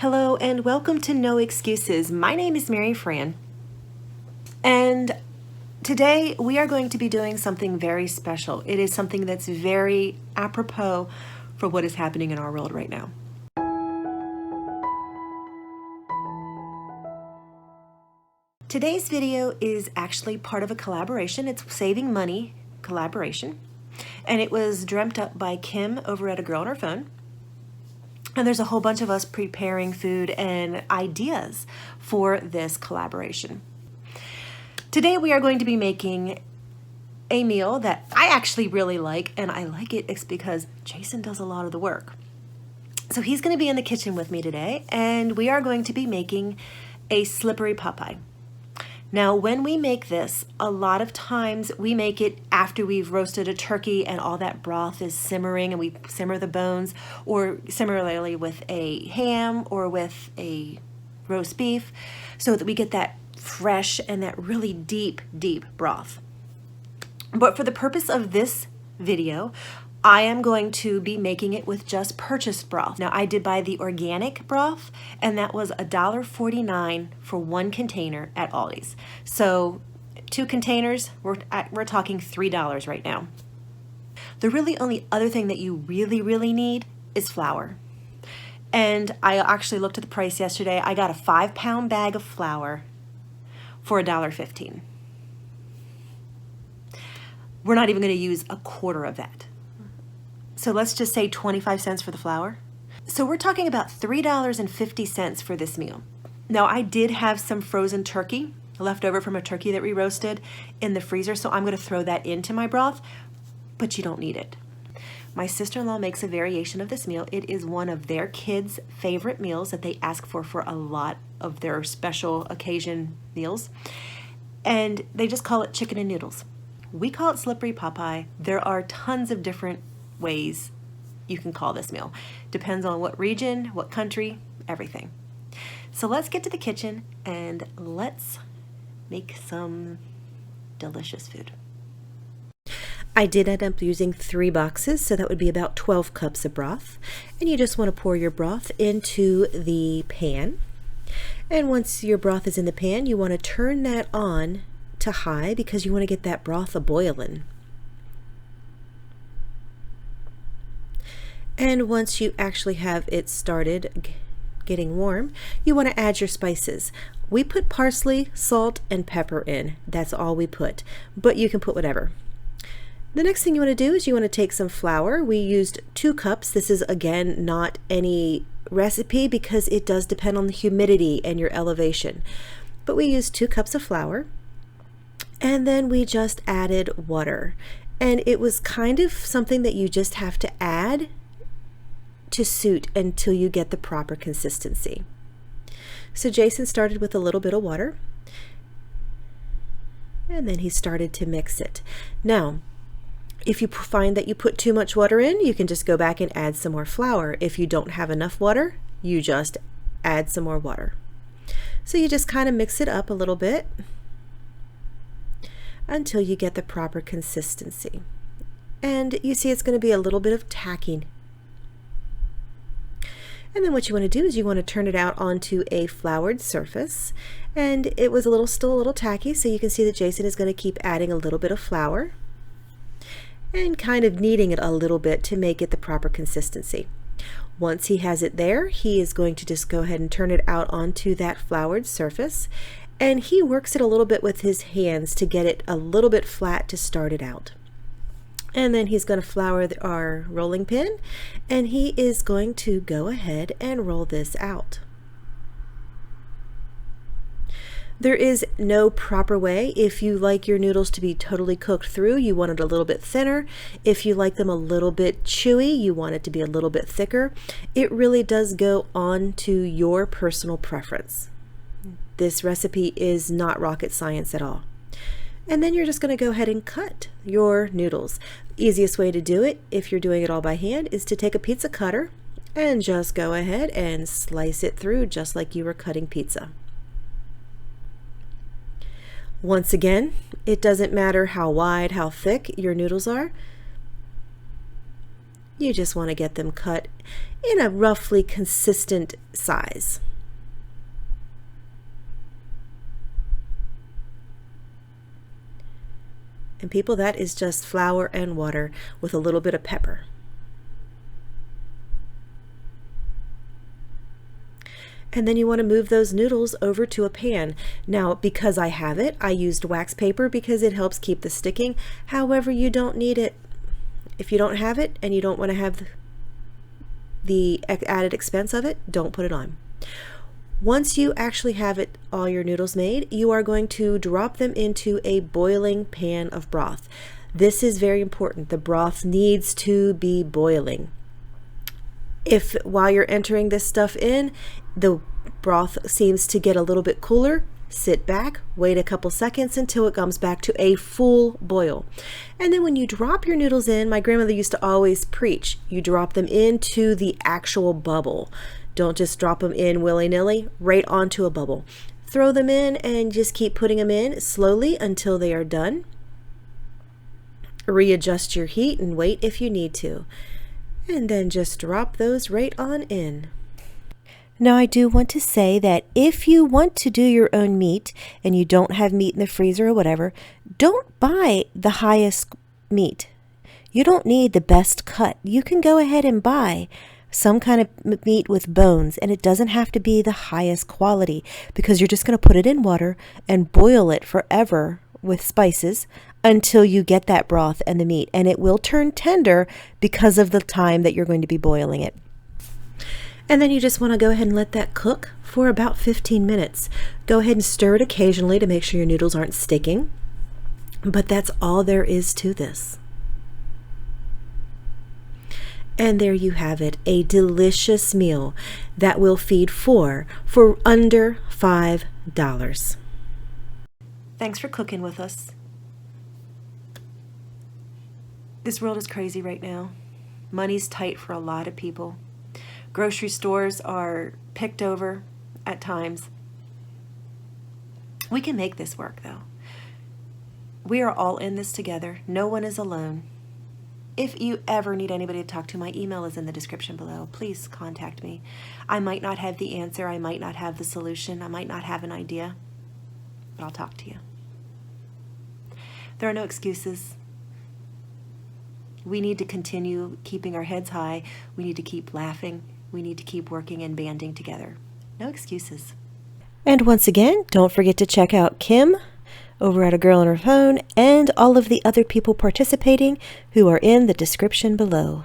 Hello and welcome to No Excuses. My name is Mary Fran, and today we are going to be doing something very special. It is something that's very apropos for what is happening in our world right now. Today's video is actually part of a collaboration. It's Saving Money collaboration, and it was dreamt up by Kim over at A Girl on Her Phone. And there's a whole bunch of us preparing food and ideas for this collaboration. Today we are going to be making a meal that I actually really like, and I like it it's because Jason does a lot of the work. So he's going to be in the kitchen with me today, and we are going to be making a slippery pot pie. Now, when we make this, a lot of times we make it after we've roasted a turkey and all that broth is simmering and we simmer the bones, or similarly with a ham or with a roast beef, so that we get that fresh and that really deep, deep broth. But for the purpose of this video, I am going to be making it with just purchased broth. Now, I did buy the organic broth, and that was $1.49 for one container at Aldi's. So 2 containers, we're talking $3 right now. The really only other thing that you really need is flour. And I actually looked at the price yesterday. I got a 5-pound bag of flour for $1.15. We're not even going to use a quarter of that. So let's just say 25 cents for the flour. So we're talking about $3.50 for this meal. Now, I did have some frozen turkey left over from a turkey that we roasted in the freezer, so I'm going to throw that into my broth, but you don't need it. My sister-in-law makes a variation of this meal. It is one of their kids' favorite meals that they ask for a lot of their special occasion meals, and they just call it chicken and noodles. We call it slippery pot pie. There are tons of different ways you can call this meal. Depends on what region, what country, everything. So let's get to the kitchen and let's make some delicious food. I did end up using 3 boxes, so that would be about 12 cups of broth. And you just want to pour your broth into the pan. And once your broth is in the pan, you want to turn that on to high because you want to get that broth a-boiling. And once you actually have it started getting warm, you want to add your spices. We put parsley, salt, and pepper in. That's all we put, but you can put whatever. The next thing you want to do is you want to take some flour. We used 2 cups. This is, again, not any recipe because it does depend on the humidity and your elevation. But we used 2 cups of flour, and then we just added water. And it was kind of something that you just have to add to suit until you get the proper consistency. So Jason started with a little bit of water, and then he started to mix it. Now, if you find that you put too much water in, you can just go back and add some more flour. If you don't have enough water, you just add some more water. So you just kind of mix it up a little bit until you get the proper consistency. And you see it's going to be a little bit of tacking. And then what you want to do is you want to turn it out onto a floured surface. And it was still a little tacky, so you can see that Jason is going to keep adding a little bit of flour and kind of kneading it a little bit to make it the proper consistency. Once he has it there, he is going to just go ahead and turn it out onto that floured surface. And he works it a little bit with his hands to get it a little bit flat to start it out. And then he's going to flour our rolling pin, and he is going to go ahead and roll this out. There is no proper way. If you like your noodles to be totally cooked through, you want it a little bit thinner. If you like them a little bit chewy, you want it to be a little bit thicker. It really does go on to your personal preference. This recipe is not rocket science at all. And then you're just going to go ahead and cut your noodles. Easiest way to do it, if you're doing it all by hand, is to take a pizza cutter and just go ahead and slice it through just like you were cutting pizza. Once again, it doesn't matter how wide, how thick your noodles are. You just want to get them cut in a roughly consistent size. And people, that is just flour and water with a little bit of pepper. And then you want to move those noodles over to a pan. Now, because I have it, I used wax paper because it helps keep the sticking. However, you don't need it. If you don't have it and you don't want to have the added expense of it, don't put it on. Once you actually have it, all your noodles made, you are going to drop them into a boiling pan of broth. This is very important. The broth needs to be boiling. If while you're entering this stuff in, the broth seems to get a little bit cooler, sit back, wait a couple seconds until it comes back to a full boil. And then when you drop your noodles in, my grandmother used to always preach, you drop them into the actual bubble. Don't just drop them in willy-nilly, right onto a bubble. Throw them in and just keep putting them in slowly until they are done. Readjust your heat and wait if you need to. And then just drop those right on in. Now, I do want to say that if you want to do your own meat and you don't have meat in the freezer or whatever, don't buy the highest meat. You don't need the best cut. You can go ahead and buy some kind of meat with bones, and it doesn't have to be the highest quality because you're just going to put it in water and boil it forever with spices until you get that broth and the meat, and it will turn tender because of the time that you're going to be boiling it. And then you just want to go ahead and let that cook for about 15 minutes. Go ahead and stir it occasionally to make sure your noodles aren't sticking, but that's all there is to this. And there you have it, a delicious meal that will feed four for under $5. Thanks for cooking with us. This world is crazy right now. Money's tight for a lot of people. Grocery stores are picked over at times. We can make this work, though. We are all in this together. No one is alone. If you ever need anybody to talk to, my email is in the description below. Please contact me. I might not have the answer. I might not have the solution. I might not have an idea, but I'll talk to you. There are no excuses. We need to continue keeping our heads high. We need to keep laughing. We need to keep working and banding together. No excuses. And once again, don't forget to check out Kim over at A Girl on Her Phone and all of the other people participating who are in the description below.